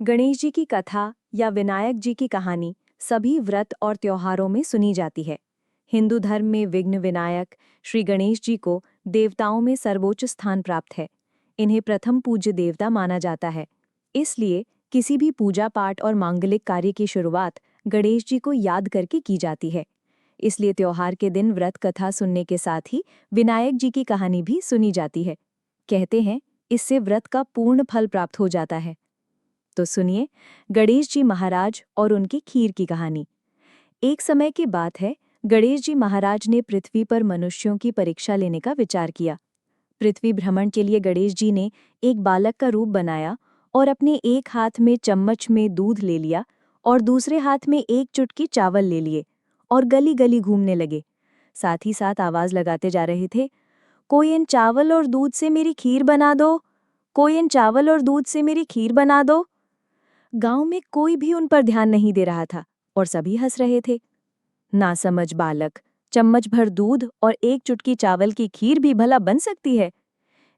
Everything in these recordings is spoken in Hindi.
गणेश जी की कथा या विनायक जी की कहानी सभी व्रत और त्योहारों में सुनी जाती है। हिंदू धर्म में विघ्न विनायक श्री गणेश जी को देवताओं में सर्वोच्च स्थान प्राप्त है। इन्हें प्रथम पूज्य देवता माना जाता है। इसलिए किसी भी पूजा पाठ और मांगलिक कार्य की शुरुआत गणेश जी को याद करके की जाती है। इसलिए त्योहार के दिन व्रत कथा सुनने के साथ ही विनायक जी की कहानी भी सुनी जाती है। कहते हैं इससे व्रत का पूर्ण फल प्राप्त हो जाता है। तो सुनिए गणेश जी महाराज और उनकी खीर की कहानी। एक समय की बात है, गणेश जी महाराज ने पृथ्वी पर मनुष्यों की परीक्षा लेने का विचार किया। पृथ्वी भ्रमण के लिए गणेश जी ने एक बालक का रूप बनाया और अपने एक हाथ में चम्मच में दूध ले लिया और दूसरे हाथ में एक चुटकी चावल ले लिए और गली गली घूमने लगे। साथ ही साथ आवाज लगाते जा रहे थे, कोई इन चावल और दूध से मेरी खीर बना दो, कोई इन चावल और दूध से मेरी खीर बना दो। गांव में कोई भी उन पर ध्यान नहीं दे रहा था और सभी हंस रहे थे। नासमझ बालक, चम्मच भर दूध और एक चुटकी चावल की खीर भी भला बन सकती है।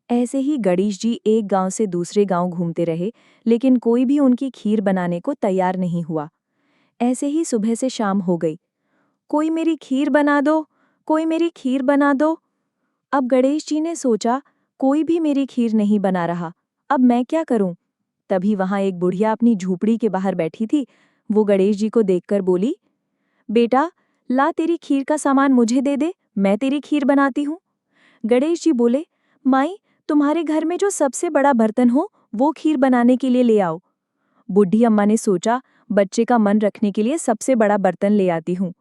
ऐसे ही गणेश जी एक गांव से दूसरे गांव घूमते रहे, लेकिन कोई भी उनकी खीर बनाने को तैयार नहीं हुआ। ऐसे ही सुबह से शाम हो गई। कोई मेरी खीर बना दो, कोई मेरी खीर बना दो। अब गणेश जी ने सोचा, कोई भी मेरी खीर नहीं बना रहा, अब मैं क्या करूं? तभी वहां एक बुढ़िया अपनी झूपड़ी के बाहर बैठी थी। वो गणेश जी को देखकर बोली, बेटा, ला तेरी खीर का सामान मुझे दे दे, मैं तेरी खीर बनाती हूँ। गणेश जी बोले, माई, तुम्हारे घर में जो सबसे बड़ा बर्तन हो वो खीर बनाने के लिए ले आओ। बुढ़ी अम्मा ने सोचा, बच्चे का मन रखने के लिए सबसे बड़ा बर्तन ले आती हूँ।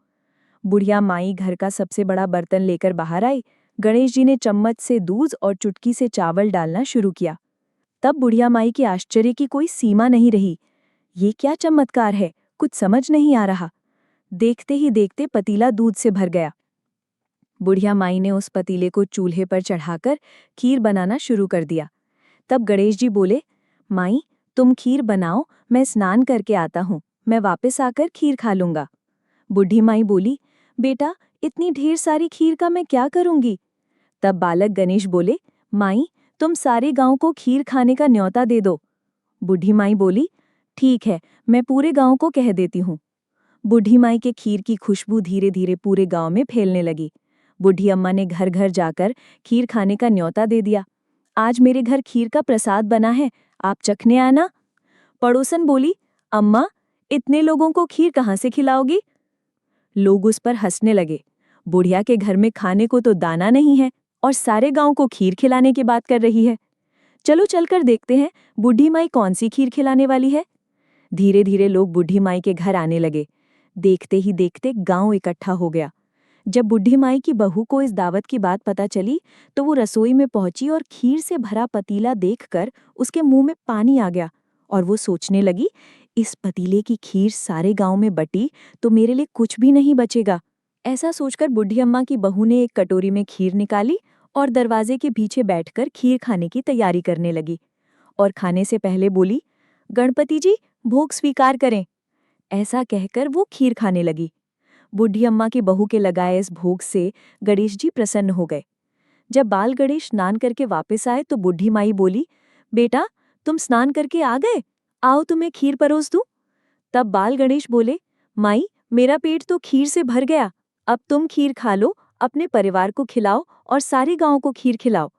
बुढ़िया माई घर का सबसे बड़ा बर्तन लेकर बाहर आई। गणेश जी ने चम्मच से दूध और चुटकी से चावल डालना शुरू किया। तब बुढ़िया माई के आश्चर्य की कोई सीमा नहीं रही। ये क्या चमत्कार है, कुछ समझ नहीं आ रहा। देखते ही देखते पतीला दूध से भर गया। बुढ़िया माई ने उस पतीले को चूल्हे पर चढ़ाकर खीर बनाना शुरू कर दिया। तब गणेश जी बोले, माई, तुम खीर बनाओ, मैं स्नान करके आता हूँ, मैं वापस आकर खीर खा लूंगा। बुढ़ी माई बोली, बेटा, इतनी ढेर सारी खीर का मैं क्या करूंगी? तब बालक गणेश बोले, माई, तुम सारे गांव को खीर खाने का न्योता दे दो। बूढ़ी माई बोली, ठीक है, मैं पूरे गांव को कह देती हूँ। बूढ़ी माई के खीर की खुशबू धीरे धीरे पूरे गांव में फैलने लगी। बूढ़ी अम्मा ने घर घर जाकर खीर खाने का न्योता दे दिया। आज मेरे घर खीर का प्रसाद बना है, आप चखने आना। पड़ोसन बोली, अम्मा, इतने लोगों को खीर कहाँ से खिलाओगी? लोग उस पर हंसने लगे। बुढ़िया के घर में खाने को तो दाना नहीं है और सारे गांव को खीर खिलाने की बात कर रही है। चलो चलकर देखते हैं बूढ़ी माई कौन सी खीर खिलाने वाली है। धीरे धीरे लोग बूढ़ी माई के घर आने लगे। देखते ही देखते गांव इकट्ठा हो गया। जब बूढ़ी माई की बहू को इस दावत की बात पता चली तो वो रसोई में पहुंची और खीर से भरा पतीला देखकर उसके मुंह में पानी आ गया और वो सोचने लगी, इस पतीले की खीर सारे गांव में बटी तो मेरे लिए कुछ भी नहीं बचेगा। ऐसा सोचकर बूढ़ी अम्मा की बहू ने एक कटोरी में खीर निकाली और दरवाजे के पीछे बैठकर खीर खाने की तैयारी करने लगी और खाने से पहले बोली, गणपति जी, भोग स्वीकार करें। ऐसा कहकर वो खीर खाने लगी। बूढ़ी अम्मा की बहू के लगाए इस भोग से गणेश जी प्रसन्न हो गए। जब बाल गणेश स्नान करके वापस आए तो बूढ़ी माई बोली, बेटा, तुम स्नान करके आ गए, आओ तुम्हें खीर परोस दूं। तब बाल गणेश बोले, माई, मेरा पेट तो खीर से भर गया, अब तुम खीर खा लो, अपने परिवार को खिलाओ और सारे गांव को खीर खिलाओ।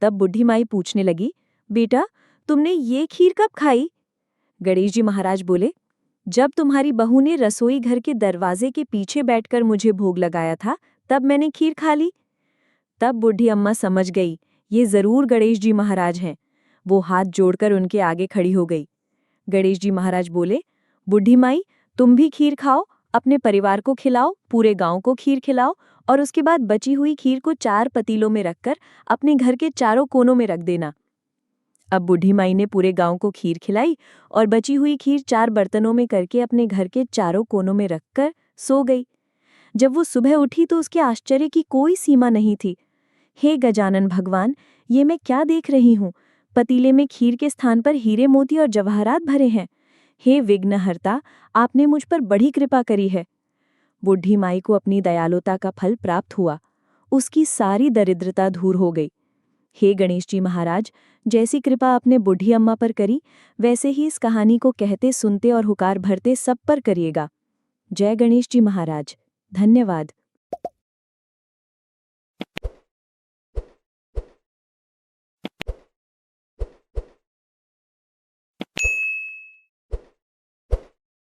तब बूढ़ी माई पूछने लगी, बेटा, तुमने ये खीर कब खाई? गणेश जी महाराज बोले, जब तुम्हारी बहू ने रसोई घर के दरवाजे के पीछे बैठकर मुझे भोग लगाया था, तब मैंने खीर खा ली। तब बूढ़ी अम्मा समझ गई, ये जरूर गणेश जी महाराज हैं। वो हाथ जोड़कर उनके आगे खड़ी हो गई। गणेश जी महाराज बोले, बूढ़ी माई, तुम भी खीर खाओ, अपने परिवार को खिलाओ, पूरे गांव को खीर खिलाओ और उसके बाद बची हुई खीर को 4 पतीलों में रखकर अपने घर के चारों कोनों में रख देना। अब बूढ़ी माई ने पूरे गांव को खीर खिलाई और बची हुई खीर 4 बर्तनों में करके अपने घर के चारों कोनों में रखकर सो गई। जब वो सुबह उठी तो उसके आश्चर्य की कोई सीमा नहीं थी। हे गजानन भगवान, ये मैं क्या देख रही हूँ? पतीले में खीर के स्थान पर हीरे मोती और जवाहरात भरे हैं। हे विघ्नहर्ता, आपने मुझ पर बड़ी कृपा करी है। बूढ़ी माई को अपनी दयालुता का फल प्राप्त हुआ। उसकी सारी दरिद्रता दूर हो गई। हे गणेश जी महाराज, जैसी कृपा आपने बूढ़ी अम्मा पर करी, वैसे ही इस कहानी को कहते सुनते और हुकार भरते सब पर करिएगा। जय गणेश जी महाराज। धन्यवाद।